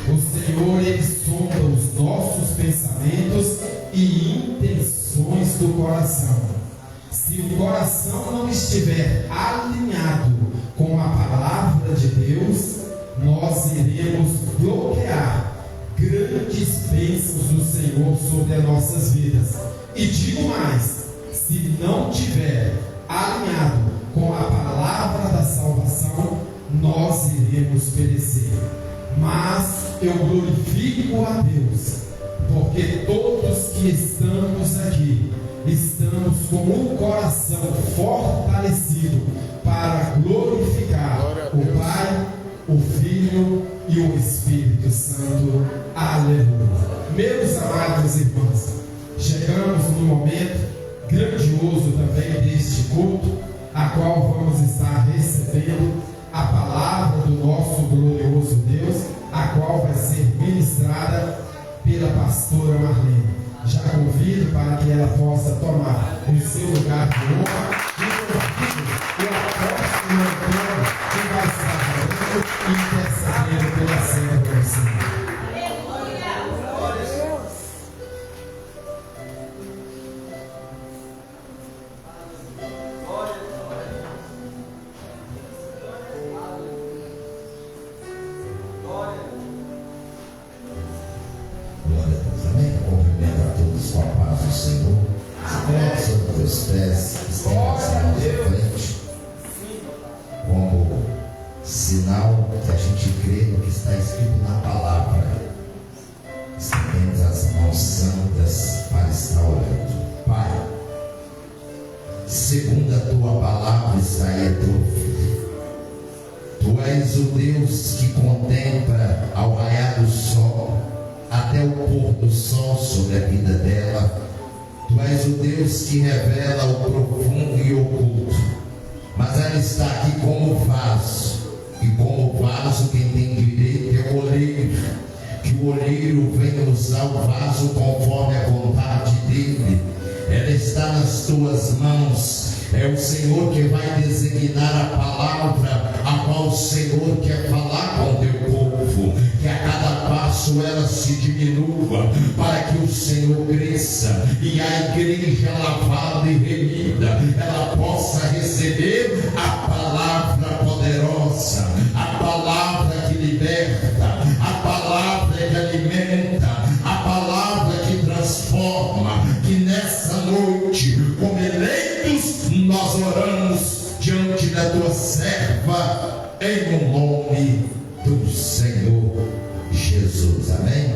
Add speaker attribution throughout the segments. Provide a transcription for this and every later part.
Speaker 1: O Senhor, Ele sonda os nossos pensamentos e intenções do coração. Se o coração não estiver alinhado com a palavra de Deus, nós iremos bloquear grandes bênçãos do Senhor sobre as nossas vidas. E digo mais, se não tiver alinhado com a palavra da salvação, nós iremos perecer. Mas eu glorifico a Deus, porque todos que estamos aqui, estamos com o coração fortalecido para glorificar o Pai, o Filho e o Espírito Santo. Aleluia. Meus amados irmãos, chegamos no momento grandioso também deste culto, a qual vamos estar recebendo a palavra do nosso glorioso Deus, a qual vai ser ministrada pela pastora Marlene. Já convido para que ela possa tomar o seu lugar de honra e convido o apóstolo Antônio, que vai estar falando e intercedendo pela serva do Senhor.
Speaker 2: Sinal que a gente crê no que está escrito na palavra. Estendemos as mãos santas para estar orando. Pai, segundo a tua palavra está aí a tua filha. Tu és o Deus que contempla ao raiar do sol até o pôr do sol sobre a vida dela. Tu és o Deus que revela o profundo e oculto. Mas ela está aqui como vaso. E como vaso, quem tem direito é o oleiro. Que o oleiro venha usar o vaso conforme a vontade dele. Ela está nas tuas mãos. É o Senhor que vai designar a palavra a qual o Senhor quer falar com o teu povo. Que a cada passo ela se diminua, para que o Senhor cresça e a igreja lavada e remida, ela possa receber a palavra poderosa, a palavra que liberta, a palavra que alimenta, a palavra que transforma. Que nessa noite, como eleitos, nós oramos diante da tua serva, em o nome do Senhor Jesus. Amém?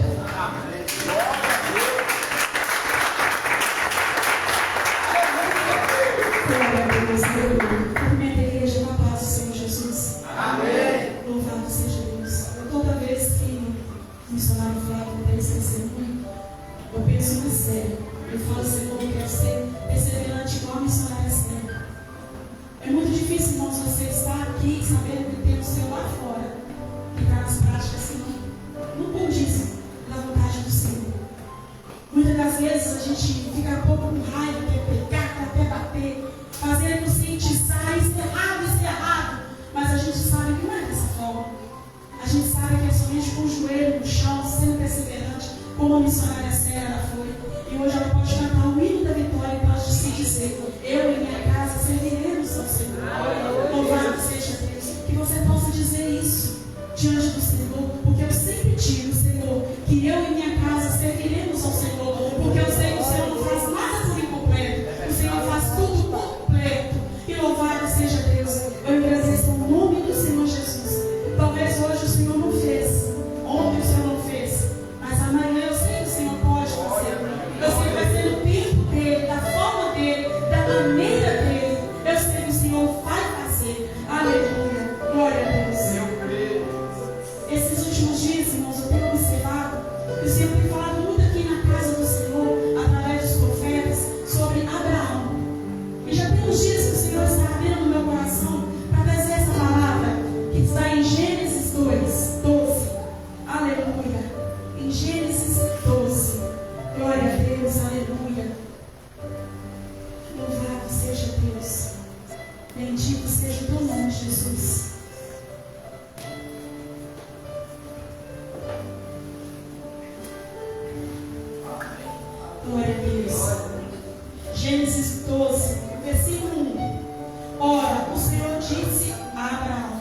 Speaker 3: Glória a Deus, aleluia. Cumprimento a igreja na paz do Senhor Jesus. Amém. Louvado seja Deus. Toda vez que o missionário Flávio tem esse testemunho, eu penso na série. Eu falo, Senhor, eu quero ser perseverante igual a missionária Sena. É muito difícil, irmãos, você estar aqui sabendo que tem o seu lá fora, que está nas práticas que não condizem na vontade do Senhor. Muitas das vezes a gente fica um pouco com raiva, quer pegar, quer até bater, fazendo conscientizar, isso é errado, mas a gente sabe que não é dessa forma. A gente sabe que é somente com o joelho no chão, sendo perseverante, como a missionária Sena foi. E hoje ela pode cantar o hino da vitória e pode se dizer: eu e minha casa serviremos ao Senhor. Louvado seja Deus. Que você possa dizer isso diante do Senhor, porque eu sempre digo, Senhor, que eu e minha casa serviremos ao Senhor, porque eu sei que o Senhor não faz nada por incompleto, o Senhor faz tudo completo. E louvado seja Deus. Eu agradeço o nome do Senhor Jesus. Talvez hoje o Senhor não fez, ontem o Senhor não fez, mas amanhã eu sei que o Senhor pode fazer. Eu sei que vai ser no tempo dele, da forma dele, da maneira dele. Eu sei que o Senhor vai fazer. Aleluia. Glória a Deus. Esses últimos dias, irmãos, eu tenho observado que o Senhor Glória a Deus. Gênesis 12, versículo 1. Ora, o Senhor disse a Abraão: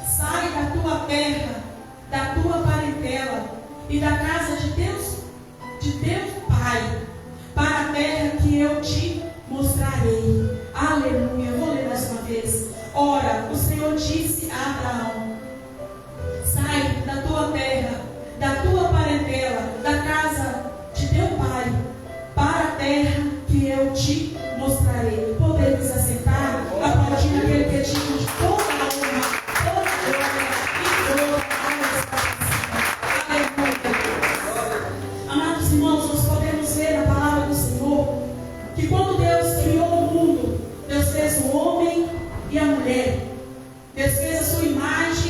Speaker 3: sai da tua terra, da tua parentela e da casa de teu pai, para a terra que eu te mostrarei. Aleluia. Eu vou ler mais uma vez. Ora, o Senhor disse a Abraão: sai da tua terra, da tua parentela, da casa de teu pai, para a terra que eu te mostrarei. Podemos assentar, aplaudindo aquele que é digno de toda a honra, toda a glória e toda a exaltação. Aleluia. Amados irmãos, nós podemos ver na palavra do Senhor que quando Deus criou o mundo, Deus fez o homem e a mulher. Deus fez a sua imagem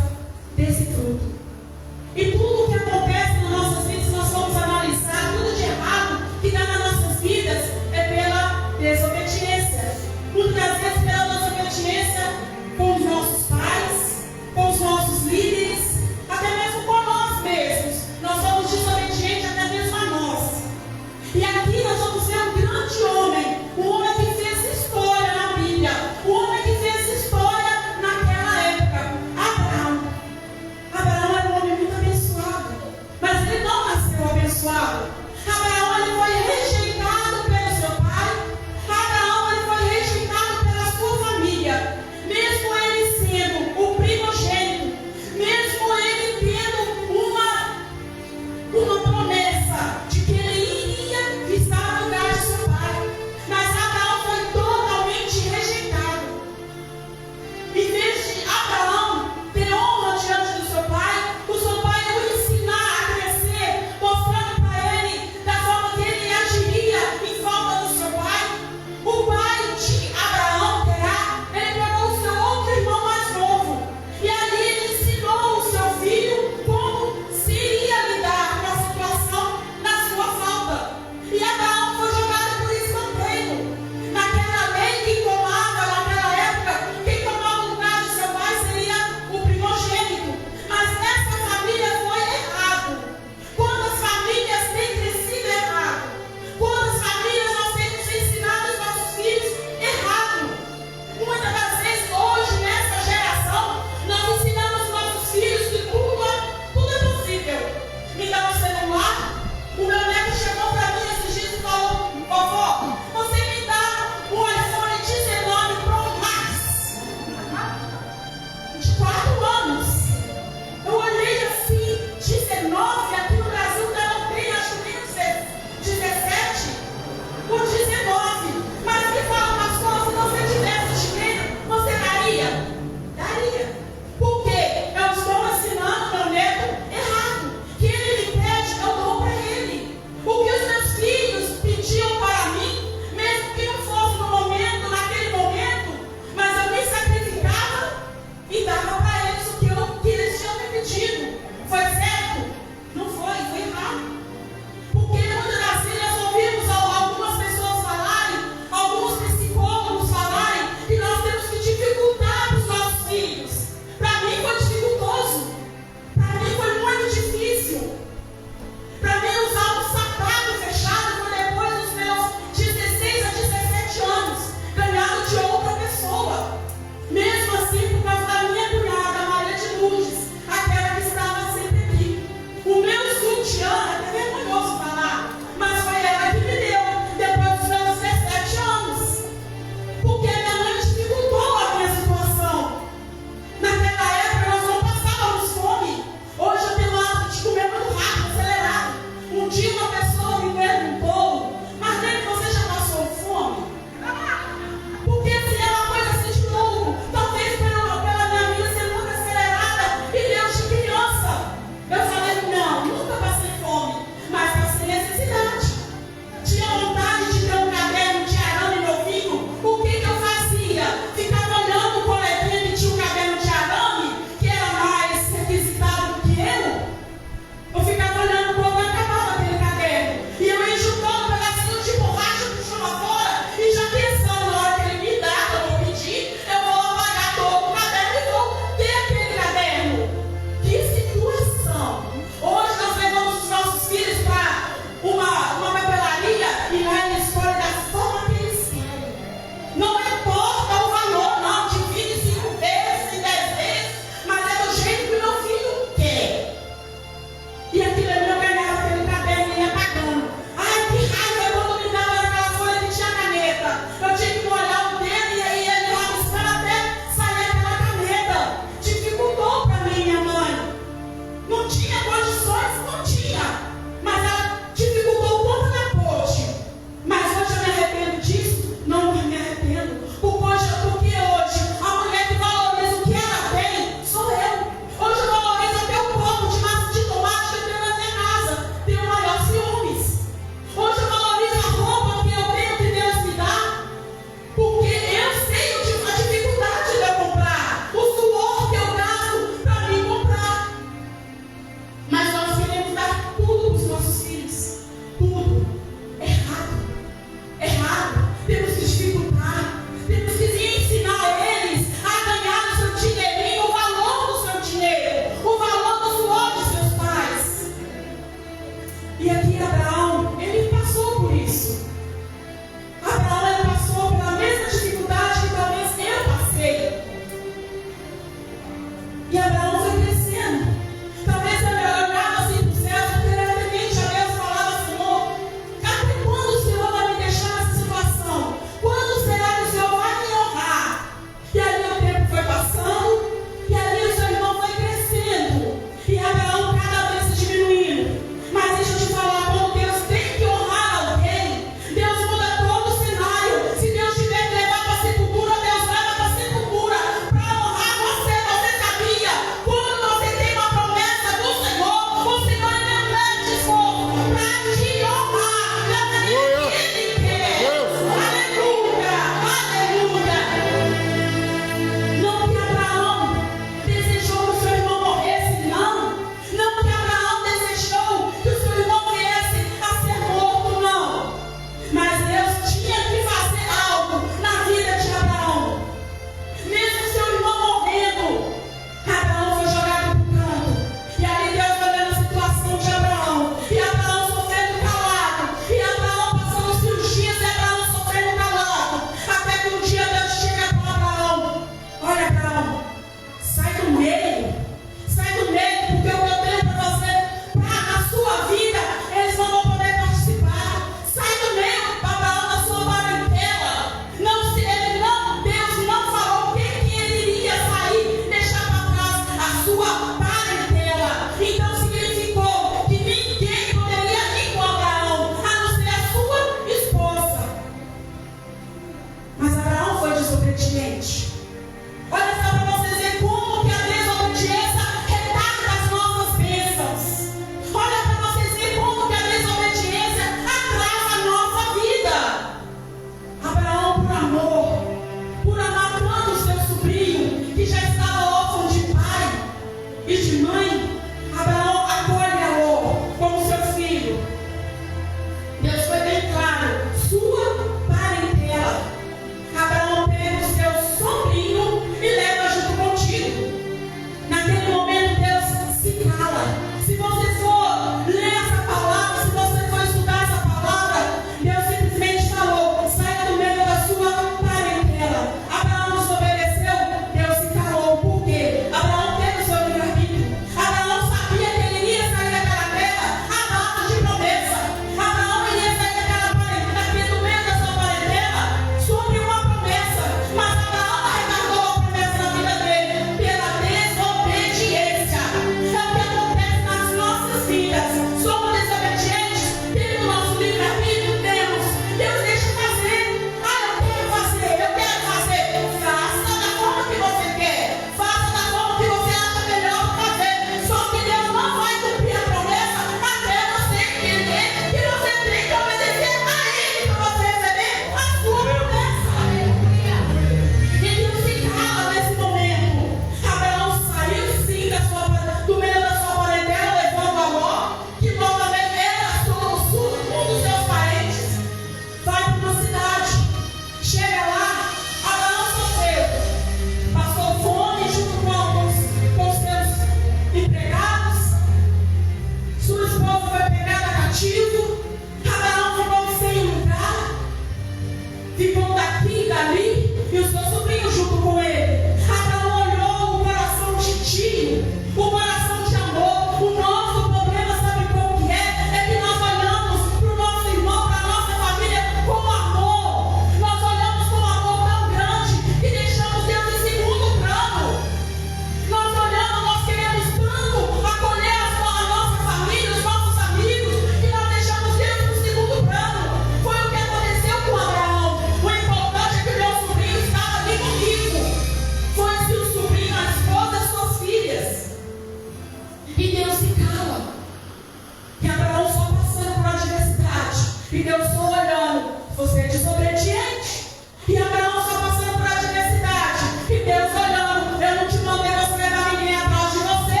Speaker 3: E Deus foi olhando, você é desobediente. E Abraão só passando por adversidade. E Deus olhando, eu não te mandei você levar ninguém atrás de você.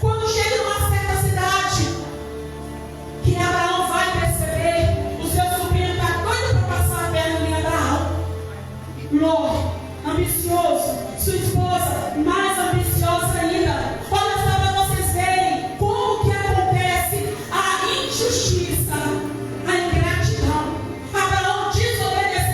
Speaker 3: Quando chega numa certa cidade, que Abraão vai perceber, o seu sobrinho está doido para passar a perna em Abraão. Ló, ambicioso, sua esposa, mais ambiciosa ainda. Olha só para vocês verem como que acontece a injustiça, a ingratidão. Abraão desobedeceu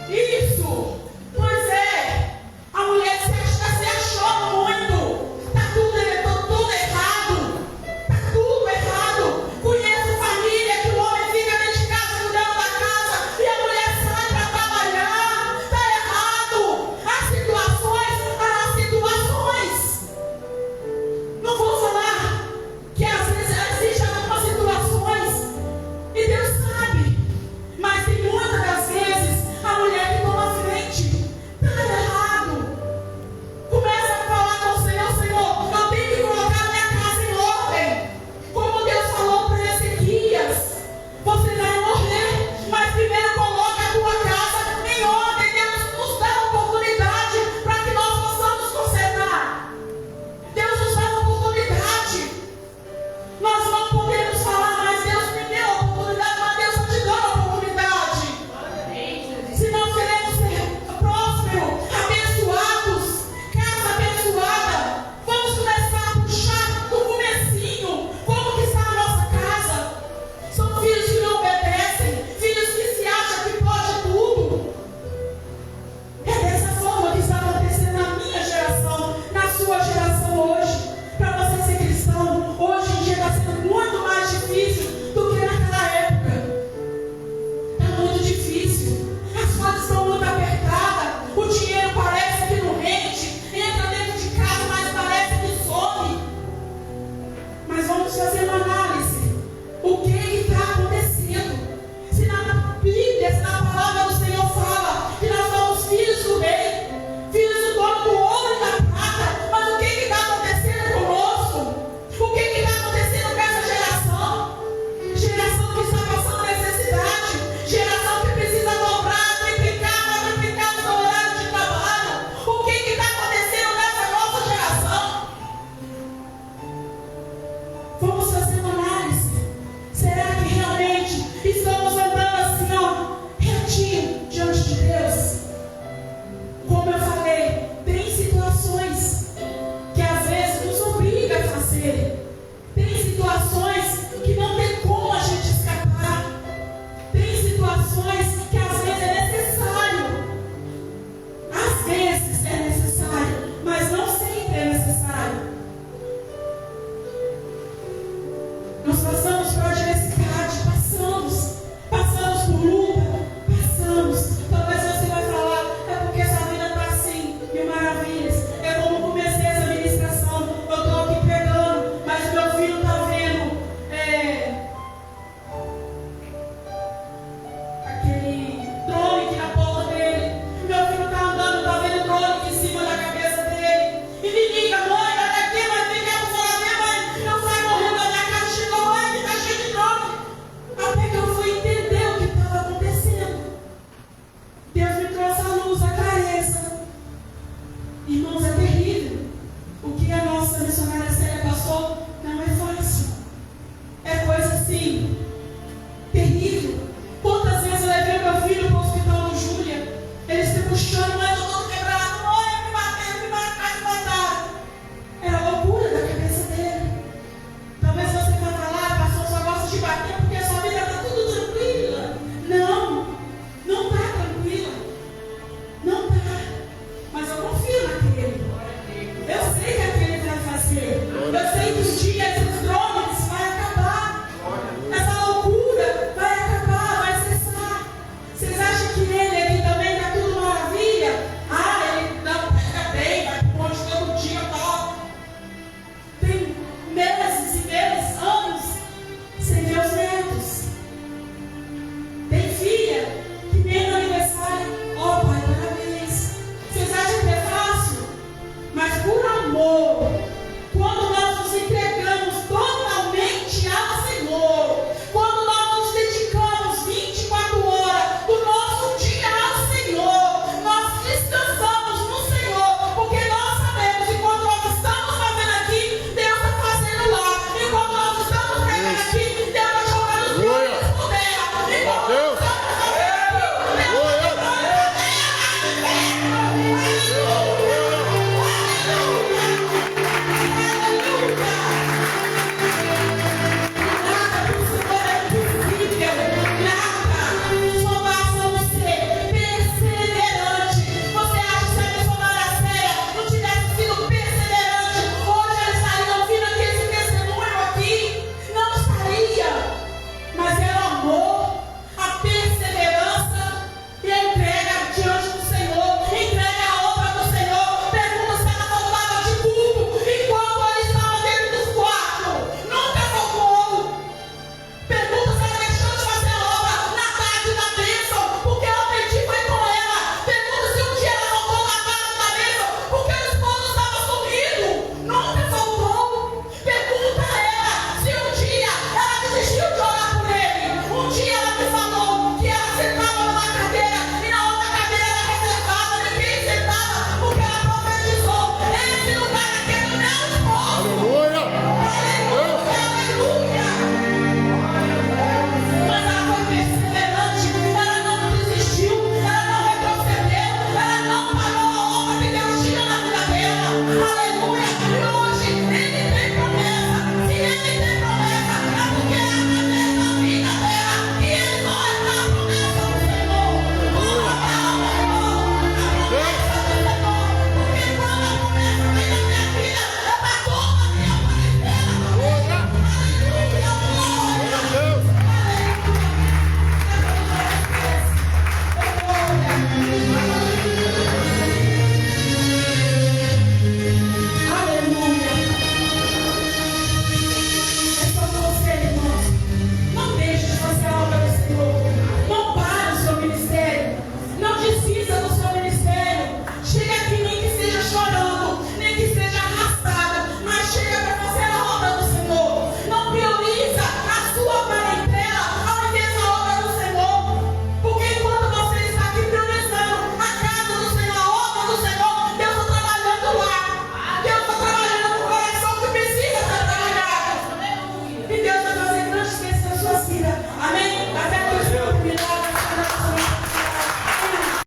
Speaker 1: Isso